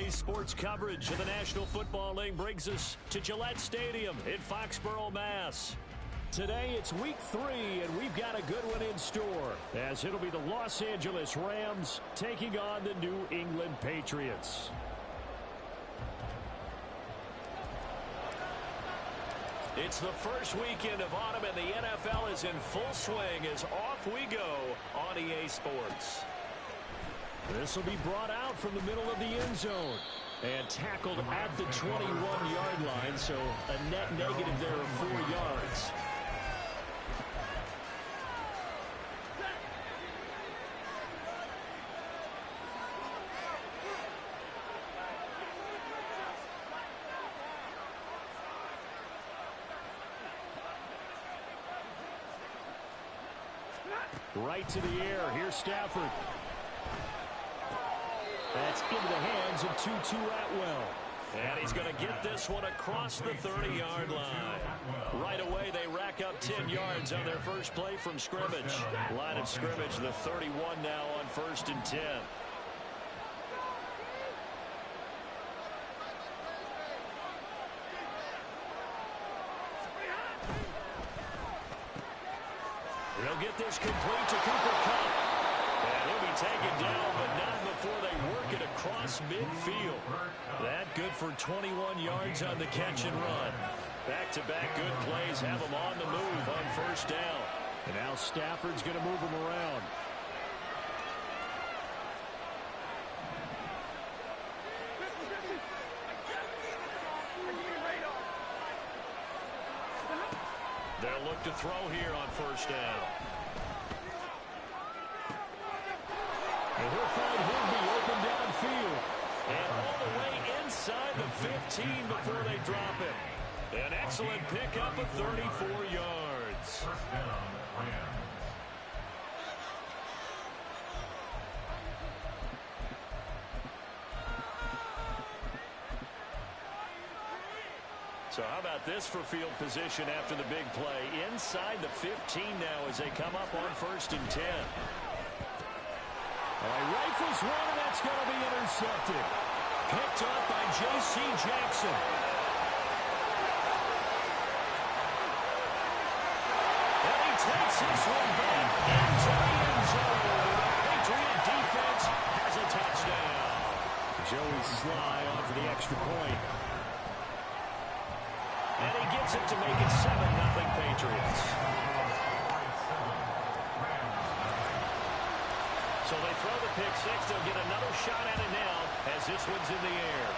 Today's sports coverage of the National Football League brings us to Gillette Stadium in Foxborough, Mass. Today it's week 3, and we've got a good one in store, as it'll be the Los Angeles Rams taking on the New England Patriots. It's the first weekend of autumn, and the NFL is in full swing as off we go on EA Sports. This will be brought out from the middle of the end zone and tackled at the 21-yard line, so a net negative there of 4 yards. Right to the air. Here's Stafford. That's into the hands of Tutu Atwell. And he's going to get this one across the 30-yard line. Right away, they rack up 10 yards on their first play from scrimmage. Line of scrimmage, the 31 now on 1st and 10. He'll get this complete to Cooper Kupp. And he'll be taken down, but not before they work it across midfield. That good for 21 yards on the catch and run. Back-to-back good plays have them on the move on 1st down. And now Stafford's going to move them around. They'll look to throw here on 1st down. And he'll find Higby open downfield. And all the way inside the 15 before they drop it. An excellent pickup of 34 yards. So how about this for field position after the big play? Inside the 15 now as they come up on 1st and 10. Rifles one, and that's going to be intercepted. Picked up by J.C. Jackson. And he takes this one back into the end zone. The Patriot defense has a touchdown. Joey Sly on for the extra point. And he gets it to make it 7-0 Patriots. So they throw the pick six. They'll get another shot at it now as this one's in the air.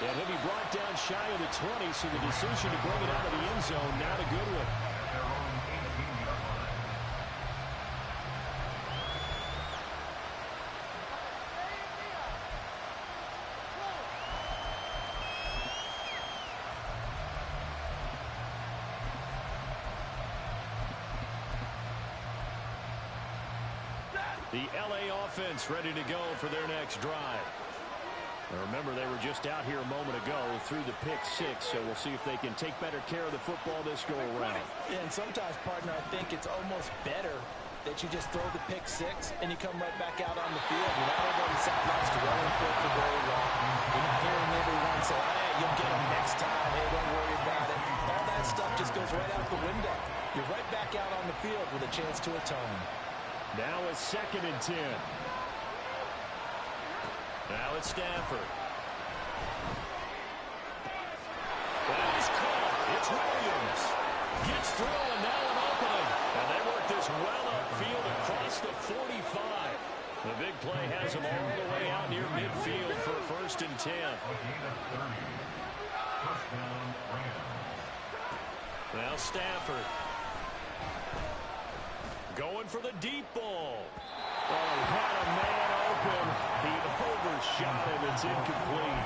And he'll be brought down shy of the 20, so the decision to bring it out of the end zone, not a good one. The LA offense ready to go for their next drive. Now remember, they were just out here a moment ago through the pick six, so we'll see if they can take better care of the football this go around. Yeah, and sometimes, partner, I think it's almost better that you just throw the pick six and you come right back out on the field without everybody sidelines to run for it for very long. You're not hearing everyone say, hey, you'll get them next time. Hey, don't worry about it. All that stuff just goes right out the window. You're right back out on the field with a chance to atone. Now it's 2nd and 10. Now it's Stafford. That is caught. It's Williams. Gets through and now an opening. And they work this well upfield across the 45. The big play has them all the way out near midfield for 1st and 10. Now Stafford. Going for the deep ball. Oh, he had a man open. He overshot him. It's incomplete.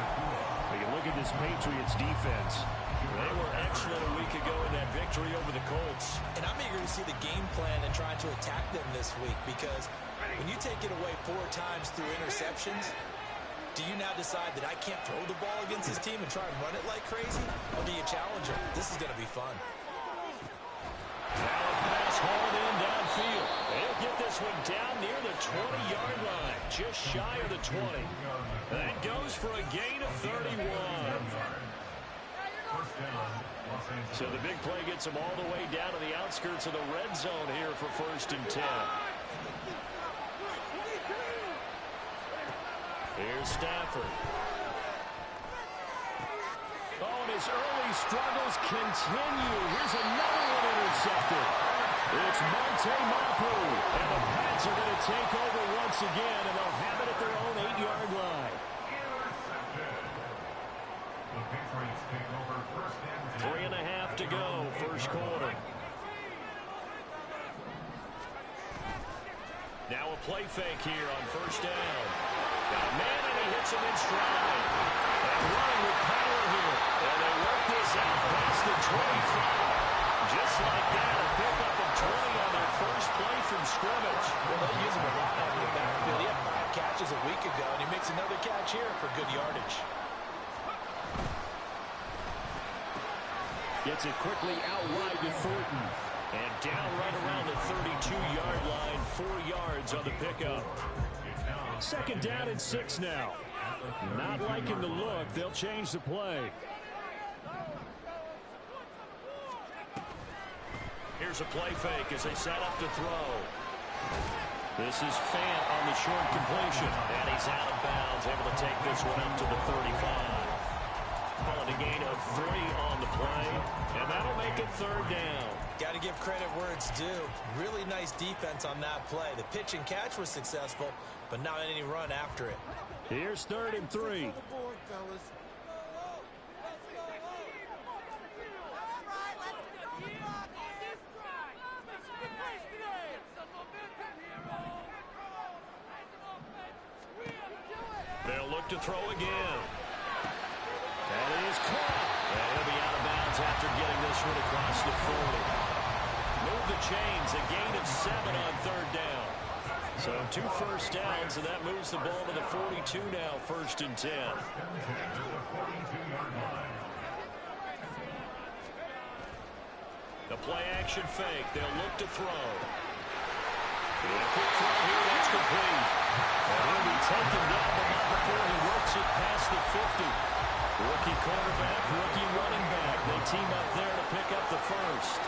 We can look at this Patriots defense. They were excellent a week ago in that victory over the Colts. And I'm eager to see the game plan and trying to attack them this week, because when you take it away 4 times through interceptions, do you now decide that I can't throw the ball against this team and try and run it like crazy? Or do you challenge them? This is going to be fun. Now a pass hauled in downfield. They'll get this one down near the 20-yard line, just shy of the 20. That goes for a gain of 31. So the big play gets them all the way down to the outskirts of the red zone here for 1st and 10. Here's Stafford. Oh, and his early struggles continue. Here's another one intercepted. It's Monte Mapu. And the Pats are going to take over once again, and they'll have it at their own 8-yard line. 3.5 to go, first quarter. Now a play fake here on 1st down. Got a man, and he hits him in stride. And running with power here. And they work this out past the 25. Just like that, a pickup of 20 on their first play from scrimmage. Well, they use him a lot out in the backfield. He had 5 catches a week ago, and he makes another catch here for good yardage. Gets it quickly out wide to Thornton. And down right around the 32-yard line, 4 yards on the pickup. 2nd down and 6 now. Not liking the look. They'll change the play. Here's a play fake as they set up to throw. This is Fant on the short completion. And he's out of bounds, able to take this one up to the 35. Calling a gain of 3 on the play, and that'll make it 3rd down. Got to give credit where it's due. Really nice defense on that play. The pitch and catch was successful, but not any run after it. Here's 3rd and 3. They'll look to throw again. That is caught. And he'll be out of bounds after getting this one across the 40. Move the chains. A gain of 7 on 3rd down. So 2 first downs, and that moves the ball to the 42 now, 1st and 10. The play action fake. They'll look to throw. And a quick throw here. That's complete. And he'll be taken down, but not before he works it past the 50. Rookie quarterback, rookie running back. They team up there to pick up the first.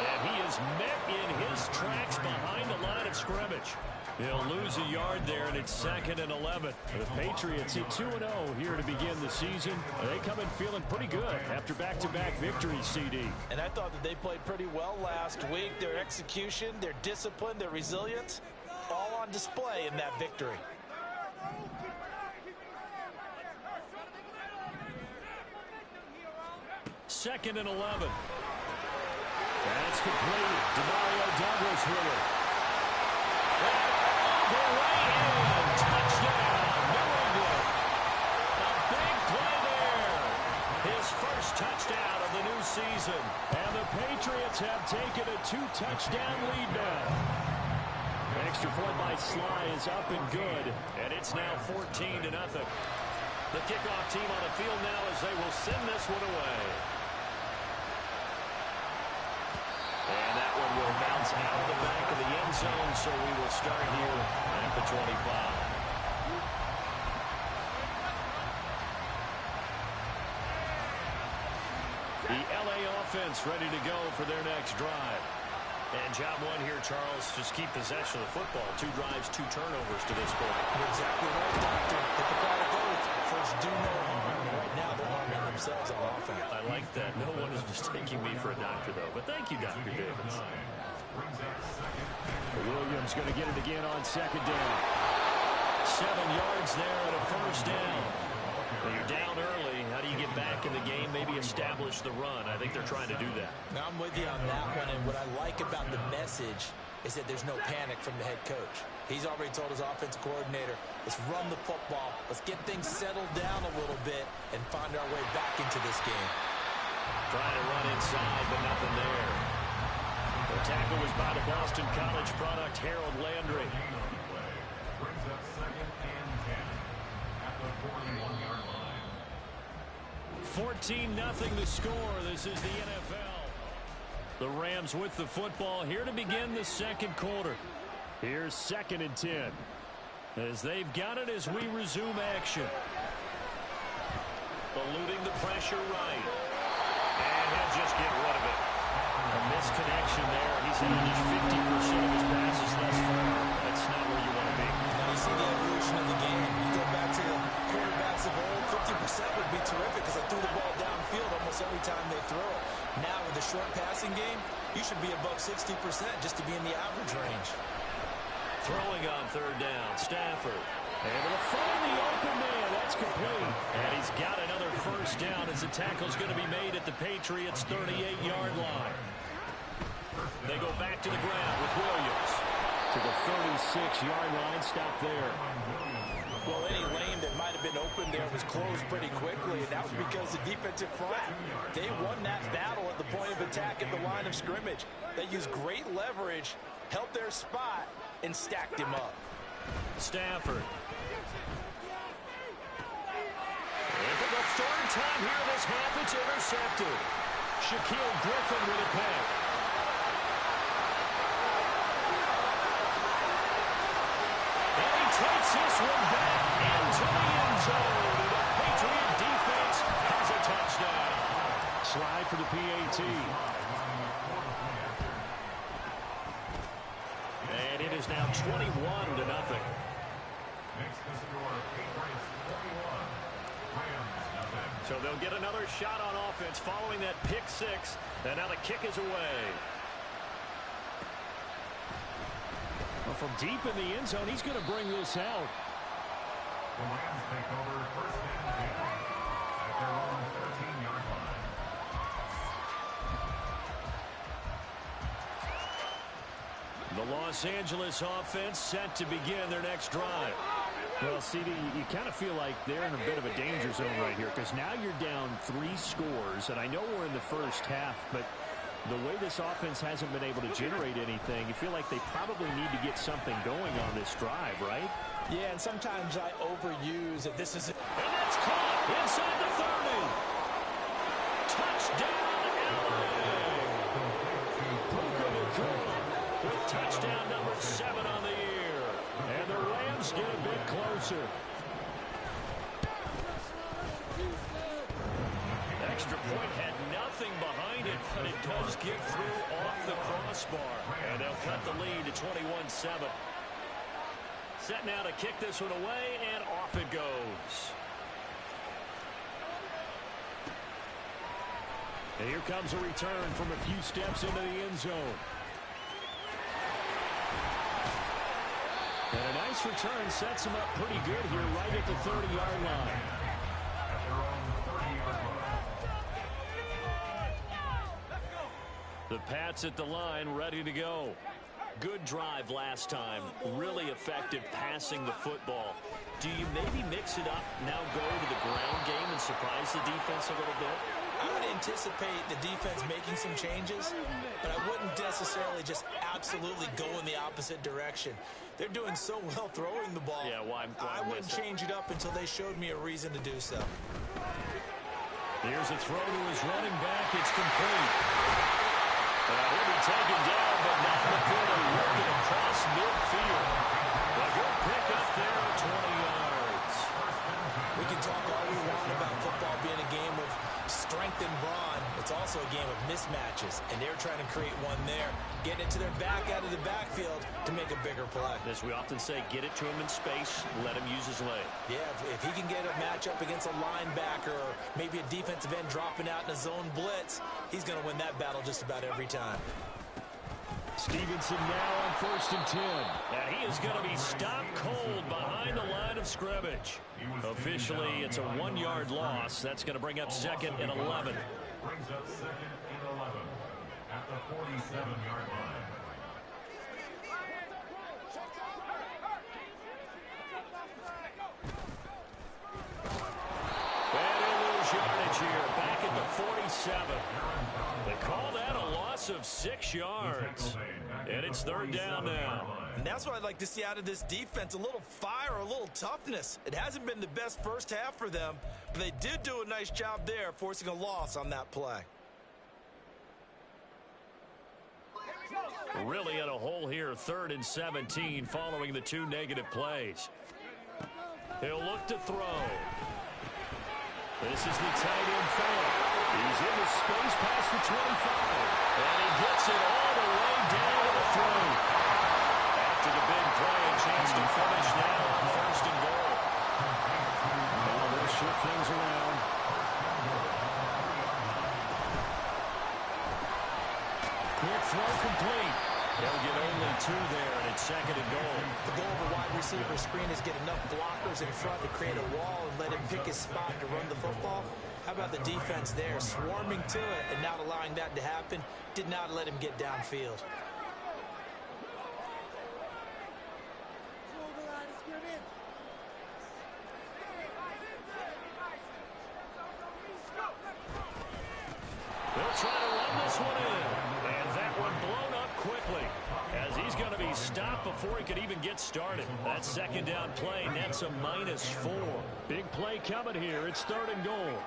And he is met in his tracks behind the line of scrimmage. He'll lose a yard there, and it's 2nd and 11. The Patriots hit 2-0 here to begin the season. They come in feeling pretty good after back-to-back victories, CD. And I thought that they played pretty well last week. Their execution, their discipline, their resilience, all on display in that victory. Second and 11. That's complete. DeMario Douglas with it. The way in. Touchdown, New England. A big play there. His first touchdown of the new season. And the Patriots have taken a 2-touchdown lead now. Extra point by Sly is up and good. And it's now 14-0. The kickoff team on the field now as they will send this one away. And that one will bounce out of the back of the end zone, so we will start here at the 25. The LA offense ready to go for their next drive. And job one here, Charles, just keep possession of the football. 2 drives, 2 turnovers to this point. You're exactly right, Doctor. Hippocratic oath. First, do no harm. Right now, they're harming themselves on offense. I like that. No one is mistaking me for a doctor, though. But thank you, Dr. Davis. Williams going to get it again on 2nd down. 7 yards there and a first down. When you're down early, how do you get back in the game, maybe establish the run? I think they're trying to do that. Now, I'm with you on that one, and what I like about the message is that there's no panic from the head coach. He's already told his offensive coordinator, let's run the football, let's get things settled down a little bit and find our way back into this game. Trying to run inside, but nothing there. The tackle was by the Boston College product, Harold Landry. 14-0 the score. This is the NFL. The Rams with the football here to begin the second quarter. Here's 2nd and 10. As they've got it as we resume action. Eluding the pressure right. And he'll just get rid of it. A misconnection there. He's had just 50% of his passes thus far. That's not where you want to be. Now you see the evolution of the game. You go back to the quarterbacks of old, 50% would be terrific because they threw the ball downfield almost every time they throw it. Now with the short passing game, you should be above 60% just to be in the average range. Throwing on 3rd down, Stafford. Able to find the open man. That's complete. And he's got another 1st down as the tackle's going to be made at the Patriots' 38-yard line. They go back to the ground with Williams. To the 36-yard line, stop there. Well, any lane that might have been open there was closed pretty quickly, and that was because the defensive front, they won that battle at the point of attack at the line of scrimmage. They used great leverage, held their spot, and stacked him up. Stafford. And for the 3rd time here this half, it's intercepted. Shaquille Griffin with a pick. And he takes this one back into the end zone. The Patriot defense has a touchdown. Slide for the PAT. And it is now 21-0. So they'll get another shot on offense following that pick 6. And now the kick is away. Well, from deep in the end zone, he's going to bring this out. The Rams take over 1st and 10 at their own 13-yard line. The Los Angeles offense set to begin their next drive. Well, CD, you kind of feel like they're in a bit of a danger zone right here because now you're down 3 scores, and I know we're in the first half, but the way this offense hasn't been able to generate anything, you feel like they probably need to get something going on this drive, right? Yeah, and sometimes I overuse it. This is it. And that's caught inside the 30. Touchdown, LA! With touchdown number 7 on the year. And the Rams get a bit closer. Extra point had nothing behind it, but it does get through off the crossbar. And they'll cut the lead to 21-7. Set now to kick this one away, and off it goes. And here comes a return from a few steps into the end zone. And a nice return sets him up pretty good here right at the 30-yard line. At their own 30-yard line. The Pats at the line, ready to go. Good drive last time. Really effective passing the football. Do you maybe mix it up, now go to the ground game and surprise the defense a little bit? I would anticipate the defense making some changes, but I wouldn't necessarily just absolutely go in the opposite direction. They're doing so well throwing the ball. Yeah, why I wouldn't change it up until they showed me a reason to do so. Here's a throw to his running back. It's complete. He'll be taken down, but not before they work it across midfield. A good pick up there at 20 yards. We can talk all we want about football being a game of strength and brawn. It's also a game of mismatches, and they're trying to create one there, getting it to their back out of the backfield to make a bigger play. As we often say, get it to him in space, let him use his leg. Yeah, if he can get a matchup against a linebacker or maybe a defensive end dropping out in a zone blitz, he's going to win that battle just about every time. Stevenson now on 1st and 10. And he is going to be stopped cold behind the line of scrimmage. Officially, it's a 1-yard loss. That's going to bring up 2nd and 11. Brings up 2nd and 11 at the 47-yard line. And they lose yardage here, back at the 47. They call that a loss loss of 6 yards. And it's third down now. And that's what I'd like to see out of this defense, a little fire, a little toughness. It hasn't been the best first half for them, but they did do a nice job there, forcing a loss on that play. Really in a hole here, 3rd and 17 following the 2 negative plays. He'll look to throw. This is the tight end fake. He's in the space past the 25. And he gets it all the way down to the throw. After the big play, a chance to finish now on 1st and goal. Well, they'll shift things around. Quick throw complete. They'll get only 2 there, and it's 2nd and goal. The goal of a wide receiver screen is get enough blockers in front to create a wall and let him pick his spot to run the football. How about the defense there, swarming to it and not allowing that to happen? Did not let him get downfield. They'll try to run this one in. And that one blown up quickly as he's going to be stopped before he could even get started. That 2nd down play nets a -4. Big play coming here. It's 3rd and goal.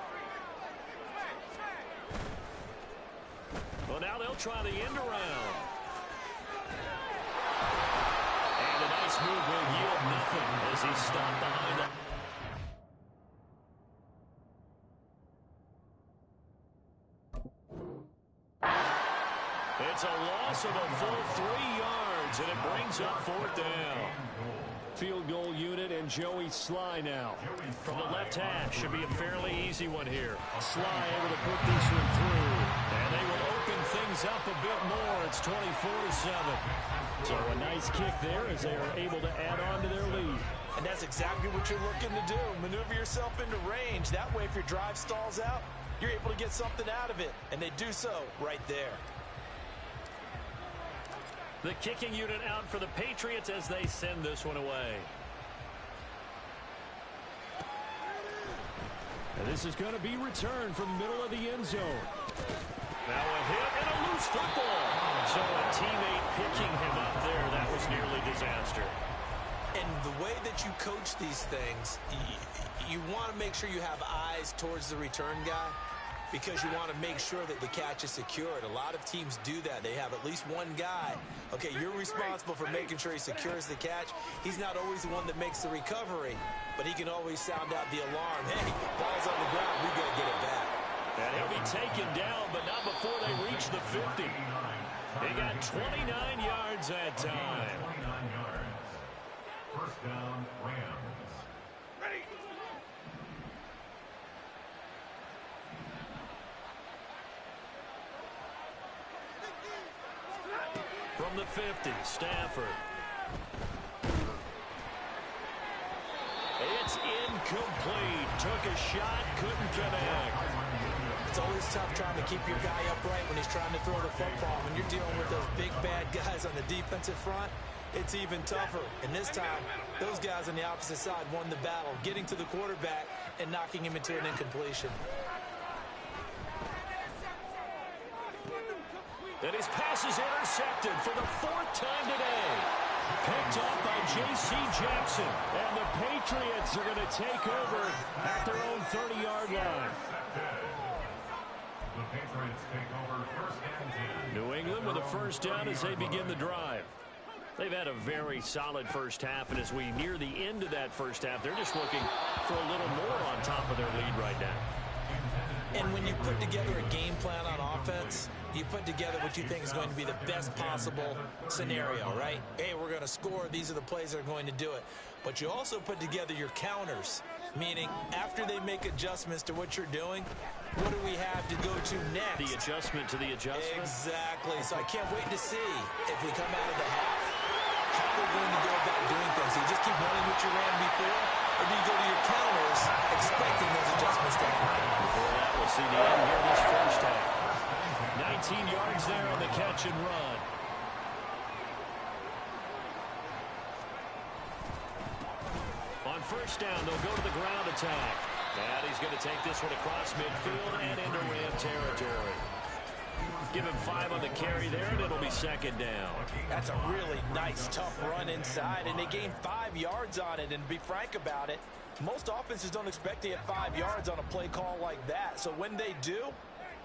Well, now they'll try the end around. And a nice move will yield nothing as he's stopped behind it. It's a loss of a full 3 yards, and it brings up 4th down. Field goal unit and Joey Sly now. From the left hash, should be a fairly easy one here. Sly able to put this one through. And they will open things up a bit more. It's 24-7. So a nice kick there as they are able to add on to their lead. And that's exactly what you're looking to do. Maneuver yourself into range. That way, if your drive stalls out, you're able to get something out of it. And they do so right there. The kicking unit out for the Patriots as they send this one away. And this is going to be returned from the middle of the end zone. Now a hit and a loose football. So a teammate picking him up there. That was nearly disaster. And the way that you coach these things, you want to make sure you have eyes towards the return guy, because you want to make sure that the catch is secured. A lot of teams do that. They have at least one guy. Okay, you're responsible for making sure he secures the catch. He's not always the one that makes the recovery, but he can always sound out the alarm. Hey, ball's on the ground. We got to get it back. And he'll be taken down, but not before they reach the 50. They got 29 yards that time. 29 yards. 1st down, Rams. Ready. From the 50, Stafford. It's incomplete. Took a shot, couldn't connect. It's always tough trying to keep your guy upright when he's trying to throw the football. When you're dealing with those big, bad guys on the defensive front, it's even tougher. And this time, those guys on the opposite side won the battle, getting to the quarterback and knocking him into an incompletion. And his pass is intercepted for the 4th time today. Picked up by J.C. Jackson. And the Patriots are going to take over at their own 30-yard line. The Patriots take over 1st and 10. New England with a 1st down as they begin the drive. They've had a very solid first half, and as we near the end of that first half, they're just looking for a little more on top of their lead right now. And when you put together a game plan on offense, you put together what you think is going to be the best possible scenario, right? Hey, we're going to score. These are the plays that are going to do it. But you also put together your counters, meaning after they make adjustments to what you're doing, what do we have to go to next? The adjustment to the adjustment? Exactly. So I can't wait to see if we come out of the half, how they're going to go about doing things. Do you just keep running what you ran before, or do you go to your counters expecting those adjustments to happen? Before that, we'll see the end here this first half. 19 yards there on the catch and run. On 1st down, they'll go to the ground attack. And he's going to take this one across midfield and into Ram territory. Give him 5 on the carry there, and it'll be second down. That's a really nice, tough run inside, and they gained 5 yards on it. And to be frank about it, most offenses don't expect to get 5 yards on a play call like that. So when they do,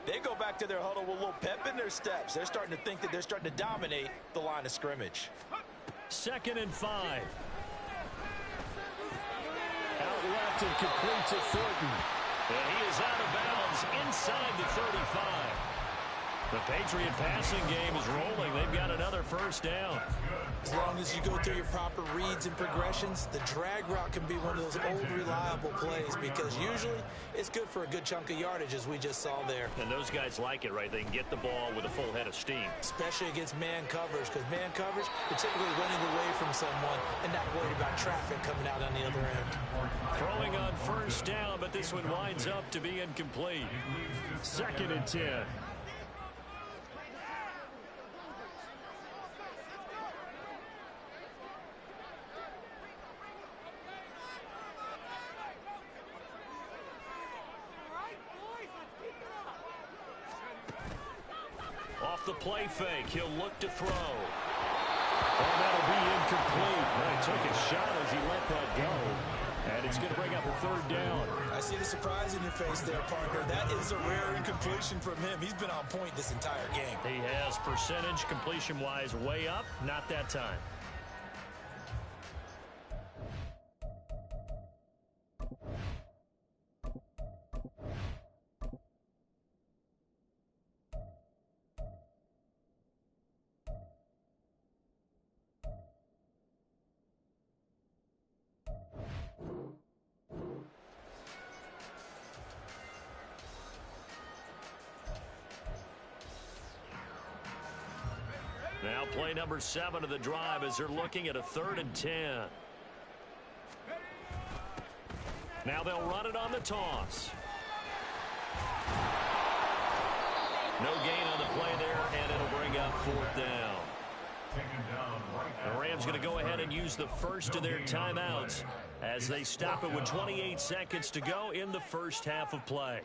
they go back to their huddle with a little pep in their steps. They're starting to think that they're starting to dominate the line of scrimmage. Second and 5. Out left and complete to Thornton. And he is out of bounds inside the 35. The Patriot passing game is rolling. They've got another first down. As long as you go through your proper reads and progressions, the drag route can be one of those old reliable plays because usually it's good for a good chunk of yardage, as we just saw there. And those guys like it, right? They can get the ball with a full head of steam. Especially against man coverage, because man coverage, you're typically running away from someone and not worried about traffic coming out on the other end. Throwing on first down, but this one winds up to be incomplete. Second and 10. Off the play fake, he'll look to throw. And that'll be incomplete. Well, he took a shot as he let that go. And it's going to bring up a third down. I see the surprise in your face there, partner. That is a rare incompletion from him. He's been on point this entire game. He has percentage completion-wise way up. Not that time. Now play number 7 of the drive as they're looking at a 3rd and 10. Now they'll run it on the toss. No gain on the play there, and it'll bring up 4th down. The Rams going to go ahead and use the first of their timeouts as they stop it with 28 seconds to go in the first half of play.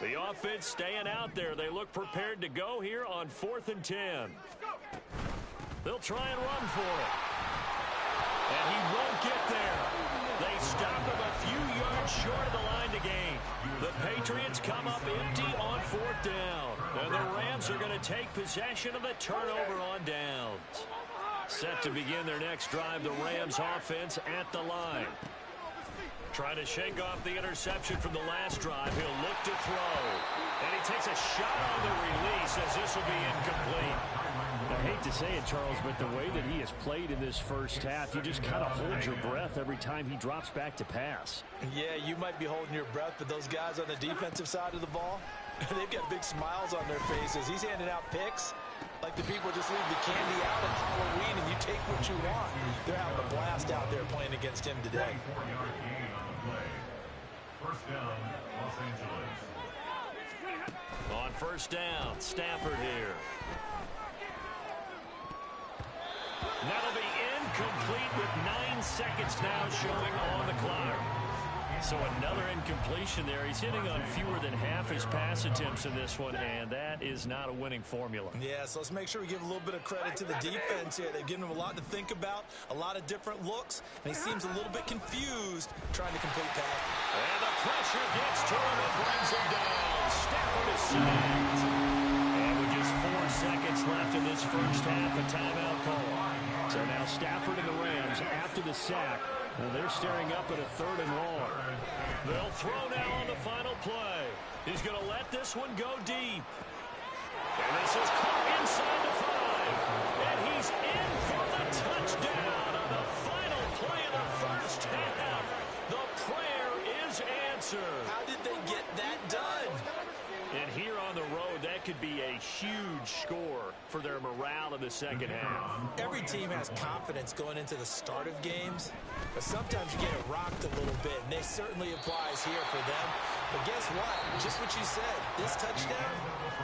The offense staying out there. They look prepared to go here on 4th and 10. They'll try and run for it. And he won't get there. They stop him a few yards short of the line to gain. The Patriots come up empty on 4th down. And the Rams are going to take possession of the turnover on downs. Set to begin their next drive, the Rams offense at the line. Trying to shake off the interception from the last drive. He'll look to throw. And he takes a shot on the release as this will be incomplete. I hate to say it, Charles, but the way that he has played in this first half, you just kind of hold your breath every time he drops back to pass. Yeah, you might be holding your breath, but those guys on the defensive side of the ball, they've got big smiles on their faces. He's handing out picks like the people just leave the candy out at Halloween and you take what you want. They're having a blast out there playing against him today. First down, Los Angeles. On first down, Stafford here. That'll be incomplete with 9 seconds now showing on the clock. So another incompletion there. He's hitting on fewer than half his pass attempts in this one, and that is not a winning formula. Yeah, so let's make sure we give a little bit of credit to the defense here. They've given him a lot to think about, a lot of different looks, and he seems a little bit confused trying to complete that. And the pressure gets to him and brings him down. Stafford is sacked. And with just 4 seconds left in this first half, a timeout call. So now Stafford and the Rams, after the sack, well, they're staring up at a 3rd and long. They'll throw now on the final play. He's going to let this one go deep. And this is caught inside the 5. And he's in for the touchdown on the final play of the first half. The prayer is answered. How did they get that done? And here on the road, that could be a huge score for their morale in the second half. Every team has confidence going into the start of games, but sometimes you get it rocked a little bit, and it certainly applies here for them. But guess what? Just what you said, this touchdown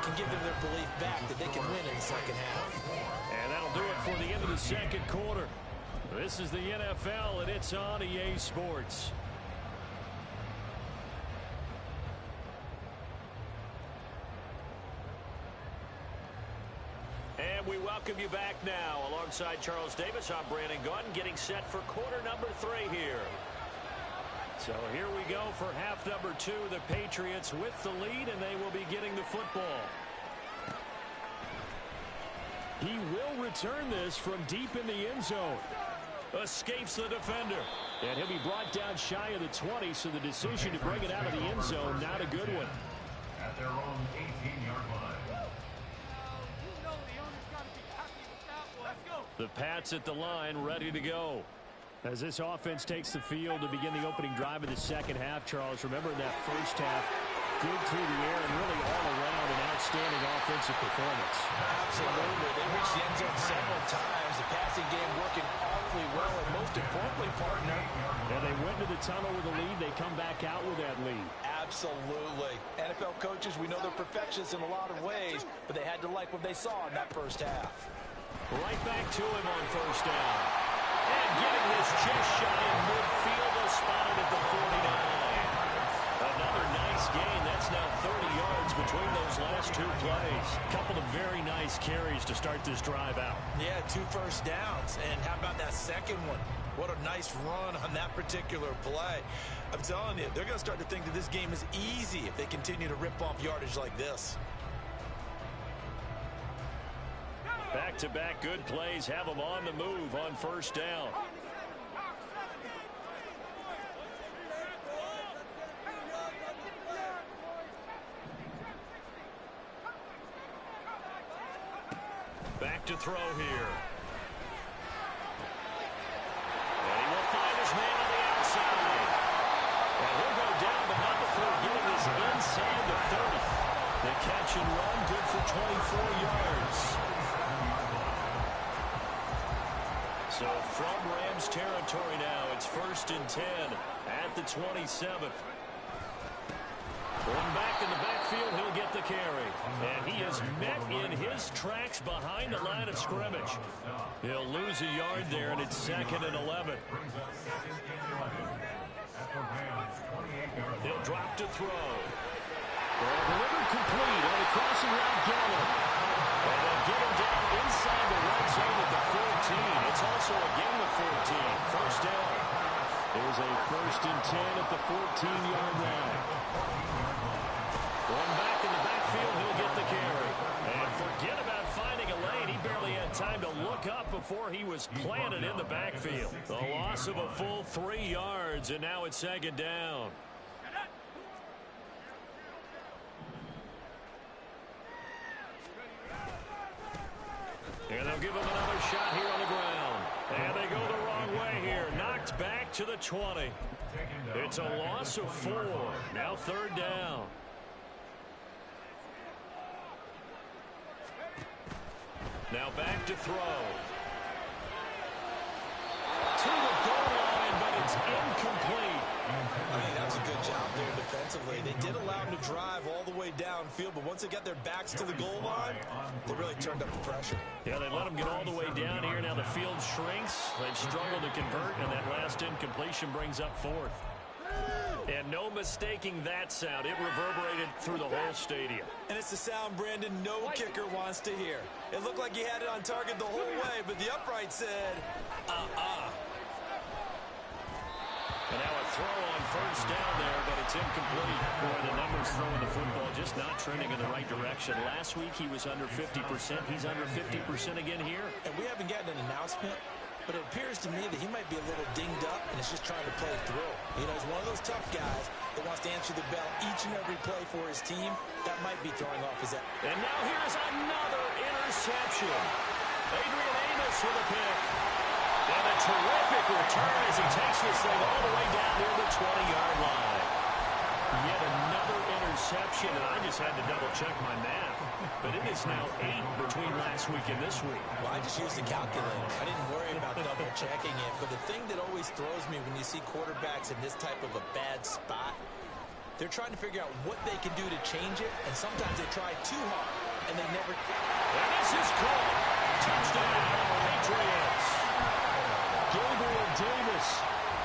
can give them their belief back that they can win in the second half. And that'll do it for the end of the second quarter. This is the NFL, and it's on EA Sports. we welcome you back now. Alongside Charles Davis, I'm Brandon Gaudin, getting set for quarter number 3 here. So here we go for half number 2. The Patriots with the lead, and they will be getting the football. He will return this from deep in the end zone. Escapes the defender. And he'll be brought down shy of the 20, so the decision to bring it out of the end zone, not a good one. At their own 18-yard line. The Pats at the line, ready to go. As this offense takes the field to begin the opening drive of the second half, Charles, remember in that first half, good through the air and really all around an outstanding offensive performance. Absolutely. They reached the end zone several times. The passing game working awfully well, and most importantly, partner. And they went to the tunnel with a lead. They come back out with that lead. Absolutely. NFL coaches, we know they're perfectionists in a lot of ways, but they had to like what they saw in that first half. Right back to him on first down. And getting this just shy of midfield, they'll spot it at the 49. Another nice gain. That's now 30 yards between those last 2 plays. Couple of very nice carries to start this drive out. Yeah, 2 first downs. And how about that second one? What a nice run on that particular play. I'm telling you, they're going to start to think that this game is easy if they continue to rip off yardage like this. Back-to-back good plays have them on the move on first down. Back to throw here. And he will find his man on the outside. And he'll go down, but not before getting this inside the 30. The catch and run, good for 24 yards. So from Rams territory now, it's 1st and 10 at the 27. One back in the backfield, he'll get the carry. And he is met in his tracks behind the line of scrimmage. He'll lose a yard there, and it's 2nd and 11. He'll drop to throw. Delivered complete on the crossing route, Gallup. And they'll get him down inside the red zone at the 14. It's also a gain of 14. First down. There's a 1st and 10 at the 14-yard line. One back in the backfield, he'll get the carry. And forget about finding a lane. He barely had time to look up before he was planted in the backfield. The loss of a full 3 yards, and now it's 2nd down. And they'll give him another shot here on the ground. And they go the wrong way here. Knocked back to the 20. It's a loss of 4. Now 3rd down. Now back to throw. To the goal line, but it's incomplete. I mean, that's a good job there defensively. They did allow him to drive all the way downfield, but once they got their backs to the goal line, they really turned up the pressure. Yeah, they let him get all the way down here. Now the field shrinks. They've struggled to convert, and that last incompletion brings up 4th. And no mistaking that sound. It reverberated through the whole stadium. And it's the sound, Brandon, no kicker wants to hear. It looked like he had it on target the whole way, but the upright said, And now a throw on first down there, but it's incomplete. Boy, the numbers throwing the football just not trending in the right direction. Last week he was under 50%. He's under 50% again here. And we haven't gotten an announcement, but it appears to me that he might be a little dinged up and is just trying to play through. You know, he's one of those tough guys that wants to answer the bell each and every play for his team. That might be throwing off his... And now here's another interception. Adrian Amos with a pick. And a terrific return as he takes this thing all the way down near the 20-yard line. Yet another interception, and I just had to double-check my math. But it is now 8 between last week and this week. Well, I just used the calculator. I didn't worry about double-checking it. But the thing that always throws me when you see quarterbacks in this type of a bad spot, they're trying to figure out what they can do to change it, and sometimes they try too hard, and they never... And this is called touchdown, Patriots. Gabriel Davis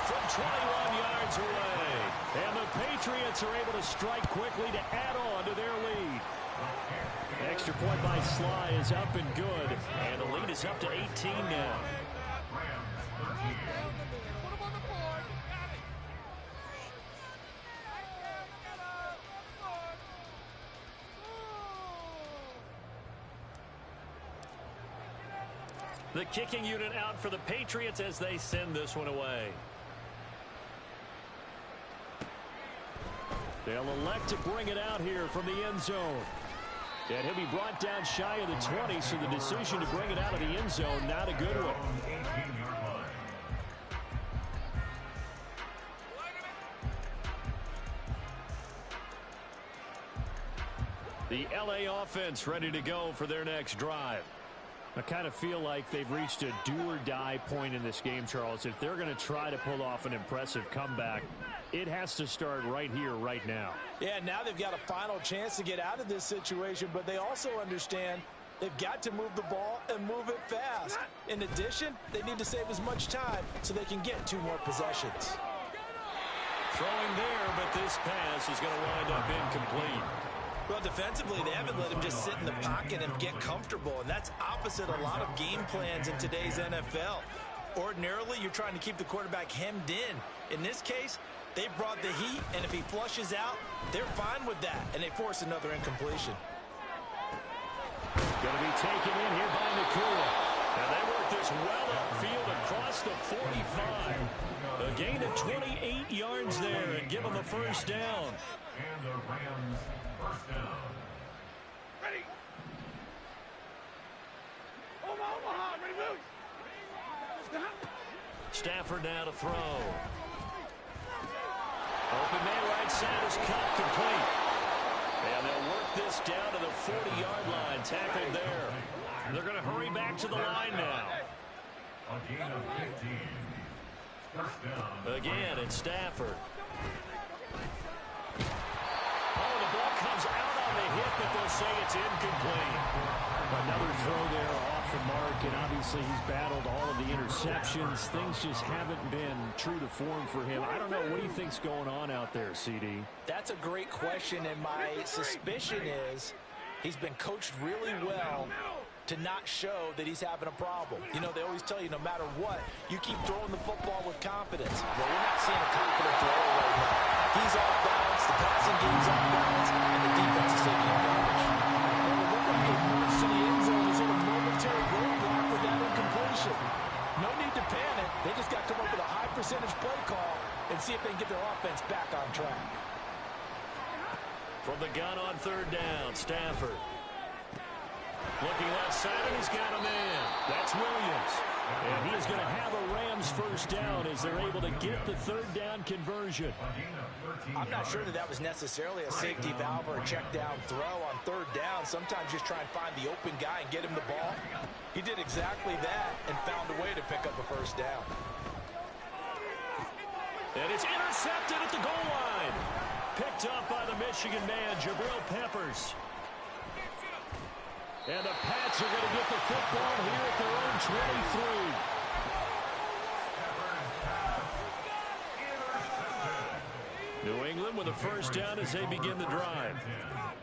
from 21 yards away. And the Patriots are able to strike quickly to add on to their lead. Extra point by Sly is up and good. And the lead is up to 18 now. The kicking unit out for the Patriots as they send this one away. They'll elect to bring it out here from the end zone. And he'll be brought down shy of the 20, so the decision to bring it out of the end zone, not a good one. The LA offense ready to go for their next drive. I kind of feel like they've reached a do-or-die point in this game, Charles. If they're going to try to pull off an impressive comeback, it has to start right here, right now. Yeah, now they've got a final chance to get out of this situation, but they also understand they've got to move the ball and move it fast. In addition, they need to save as much time so they can get 2 more possessions. Throwing there, but this pass is going to wind up incomplete. Well, defensively, they haven't let him just sit in the pocket and get comfortable, and that's opposite a lot of game plans in today's NFL. Ordinarily, you're trying to keep the quarterback hemmed in. In this case, they brought the heat, and if he flushes out, they're fine with that, and they force another incompletion. Going to be taken in here by Nakua. And they work this well upfield across the 45. A gain of 28 yards there and give them the first down. And the Rams first down. Ready. Omaha, ready, move. Stafford now to throw. Open man right side is caught complete. And they'll work this down to the 40-yard line. Tackled there. They're going to hurry back to the line now. A gain of 15. First down. Again, it's Stafford. Oh, the ball comes out on the hit, but they'll say it's incomplete. Another throw there off the mark, and obviously he's battled all of the interceptions. Things just haven't been true to form for him. I don't know. What do you think's going on out there, CD? That's a great question, and my suspicion is he's been coached really well to not show that he's having a problem. You know, they always tell you no matter what, you keep throwing the football with confidence. Well, we're not seeing a confident thrower right now. He's off balance, the passing game's off balance, and the defense is taking advantage. Well, it looked like it marched to the end zone. He's in a momentary roadblock with that incompletion. No need to panic. They just got to come up with a high percentage play call and see if they can get their offense back on track. From the gun on third down, Stafford. Looking left side, and he's got a man. That's Williams. And he is going to have a Rams first down as they're able to get the third down conversion. I'm not sure that was necessarily a safety valve or a check down throw on third down. Sometimes just try and find the open guy and get him the ball. He did exactly that and found a way to pick up a first down. And it's intercepted at the goal line. Picked up by the Michigan man, Jabril Peppers. And the Pats are going to get the football here at their own 23. New England with a first down as they begin the drive.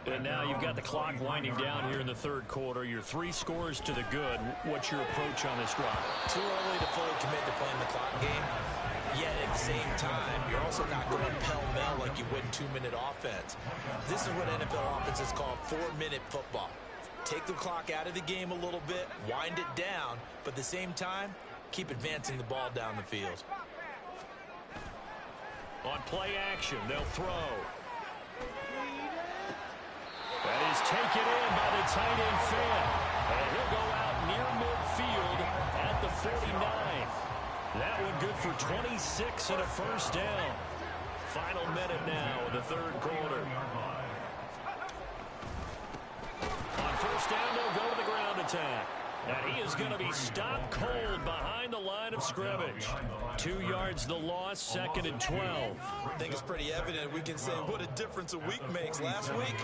And now you've got the clock winding down here in the third quarter. Your 3 scores to the good. What's your approach on this drive? Too early to fully commit to playing the clock game. Yet at the same time, you're also not going pell-mell like you would in 2-minute offense. This is what NFL offenses call 4-minute football. Take the clock out of the game a little bit, wind it down, but at the same time, keep advancing the ball down the field. On play action, they'll throw. That is taken in by the tight end Fan. And he'll go out near midfield at the 49. That one good for 26 and a first down. Final minute now of the third quarter. On first down, they'll go to the ground attack. And he is going to be stopped cold behind the line of scrimmage. 2 yards the loss, 2nd and 12. I think it's pretty evident. We can say what a difference a week makes. Last week,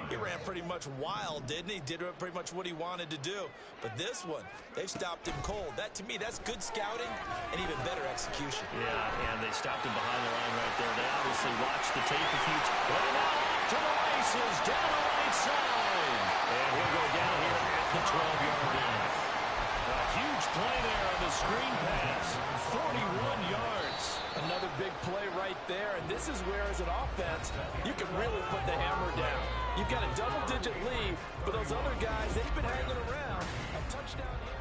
he ran pretty much wild, didn't he? Did pretty much what he wanted to do. But this one, they've stopped him cold. That, to me, that's good scouting and even better execution. Yeah, and they stopped him behind the line right there. They obviously watched the tape a few times. And now off to the races, down the right side. the 12-yard line. A huge play there on the screen pass. 41 yards. Another big play right there, and this is where, as an offense, you can really put the hammer down. You've got a double-digit lead, but those other guys, they've been hanging around. A touchdown here.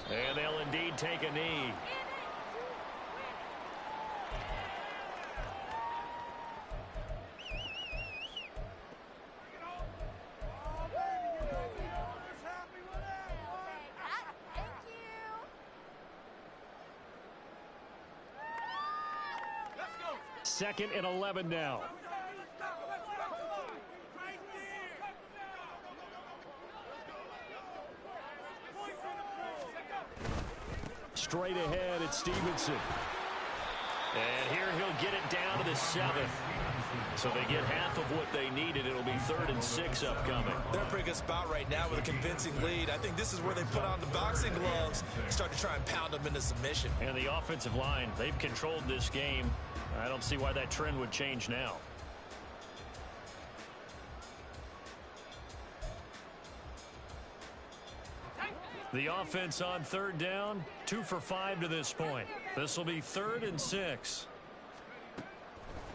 And they'll indeed take a knee. Second and 11 now. Straight ahead, it's Stevenson. And here he'll get it down to the 7. So they get half of what they needed. It'll be 3rd and 6 upcoming. They're in a pretty good spot right now with a convincing lead. I think this is where they put on the boxing gloves and start to try and pound them into submission. And the offensive line, they've controlled this game. I don't see why that trend would change now. The offense on 3rd down, 2 for 5 to this point. This will be 3rd and 6.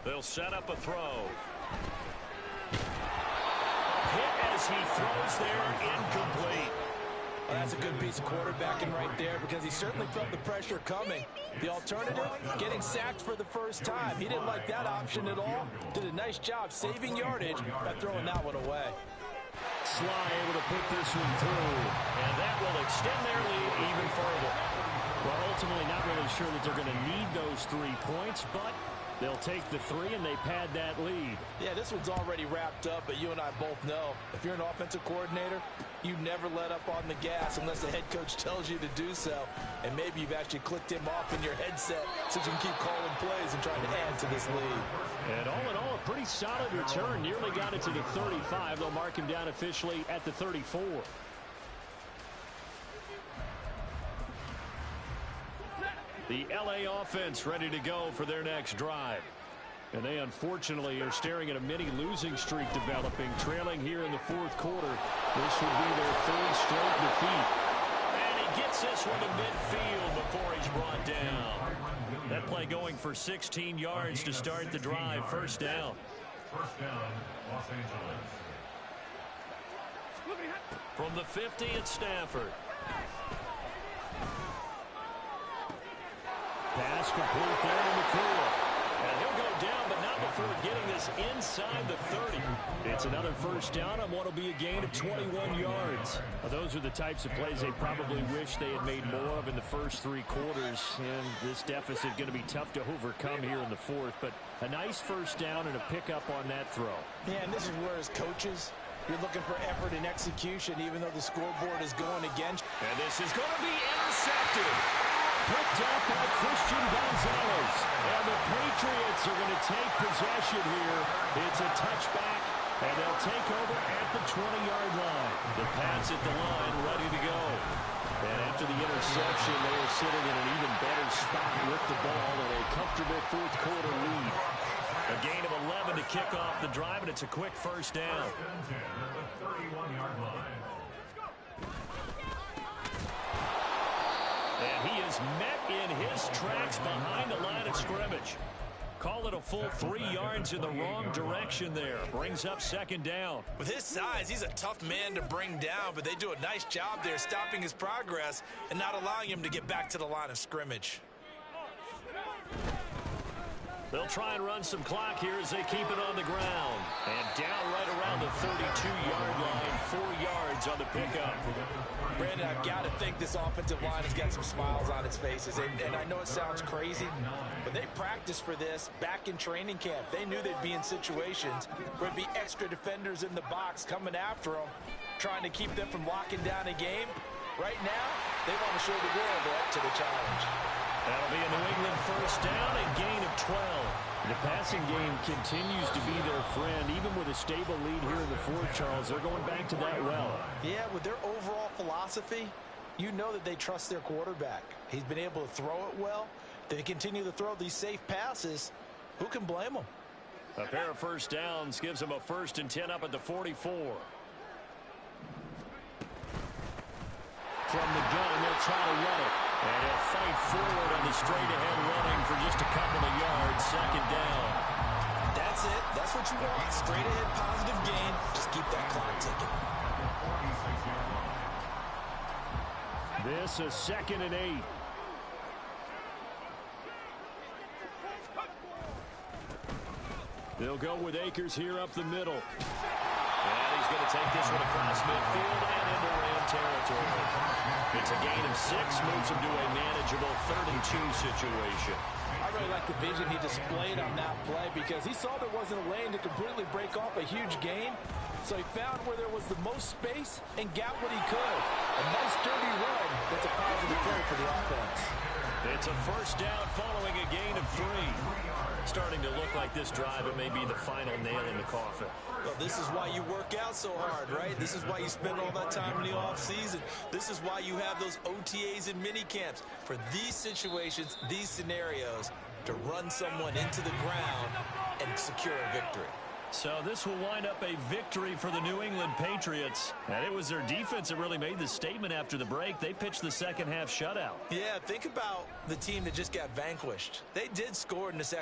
They'll set up a throw. A hit as he throws there, incomplete. Well, that's a good piece of quarterbacking right there because he certainly felt the pressure coming. The alternative, getting sacked for the first time. He didn't like that option at all. Did a nice job saving yardage by throwing that one away. Sly able to put this one through. And that will extend their lead even further. Well, ultimately not really sure that they're going to need those 3 points, but they'll take the 3 and they pad that lead. Yeah, this one's already wrapped up, but you and I both know if you're an offensive coordinator, you never let up on the gas unless the head coach tells you to do so. And maybe you've actually clicked him off in your headset so you can keep calling plays and trying to add to this lead. And all in all, a pretty solid return. Nearly got it to the 35. They'll mark him down officially at the 34. The LA offense ready to go for their next drive. And they unfortunately are staring at a mini losing streak developing, trailing here in the 4th quarter. This would be their 3rd straight defeat. And he gets this one to midfield before he's brought down. That play going for 16 yards to start the drive. 1st down. 1st down, Los Angeles. From the 50 at Stafford. Pass complete there in the core. And he'll go down, but not before getting this inside the 30. It's another 1st down on what will be a gain of 21 yards. Well, those are the types of plays they probably wish they had made more of in the first 3 quarters. And this deficit going to be tough to overcome here in the 4th. But a nice 1st down and a pickup on that throw. Yeah, and this is where as coaches, you're looking for effort and execution, even though the scoreboard is going against. And this is going to be intercepted. Picked up by Christian Gonzalez. And the Patriots are going to take possession here. It's a touchback, and they'll take over at the 20-yard line. The pass at the line, ready to go. And after the interception, they are sitting in an even better spot with the ball and a comfortable 4th quarter lead. A gain of 11 to kick off the drive, and it's a quick 1st down. 10 at the 31-yard line. And he is met in his tracks behind the line of scrimmage. Call it a full 3 yards in the wrong direction there. Brings up 2nd down. With his size, he's a tough man to bring down, but they do a nice job there stopping his progress and not allowing him to get back to the line of scrimmage. They'll try and run some clock here as they keep it on the ground. And down right around the 32-yard line, 4 yards on the pickup. Brandon, I've got to think this offensive line has got some smiles on its faces. And I know it sounds crazy, but they practiced for this back in training camp. They knew they'd be in situations where there'd be extra defenders in the box coming after them, trying to keep them from locking down a game. Right now, they want to show the world they're up to the challenge. That'll be a New England 1st down and gain of 12. The passing game continues to be their friend. Even with a stable lead here in the fourth, Charles, they're going back to that well. Yeah, with their overall philosophy, you know that they trust their quarterback. He's been able to throw it well. They continue to throw these safe passes. Who can blame them? A pair of first downs gives them a 1st and 10 up at the 44. From the gun, they'll try to run it. And he'll fight forward on the straight-ahead running for just a couple of yards. 2nd down. That's it. That's what you want. Straight-ahead positive gain. Just keep that clock ticking. This is 2nd and 8. They'll go with Akers here up the middle. And he's going to take this one across midfield and into Ram territory. It's a gain of 6, moves him to a manageable 3rd and 2 situation. I really like the vision he displayed on that play because he saw there wasn't a lane to completely break off a huge gain. So he found where there was the most space and got what he could. A nice dirty run. That's a positive play for the offense. It's a 1st down following a gain of 3. Starting to look like this drive, it may be the final nail in the coffin. Well, this is why you work out so hard, right? This is why you spend all that time in the offseason. This is why you have those OTAs and mini camps. For these situations, these scenarios, to run someone into the ground and secure a victory. So this will wind up a victory for the New England Patriots. And it was their defense that really made the statement after the break. They pitched the second half shutout. Yeah, think about the team that just got vanquished. They did score in the second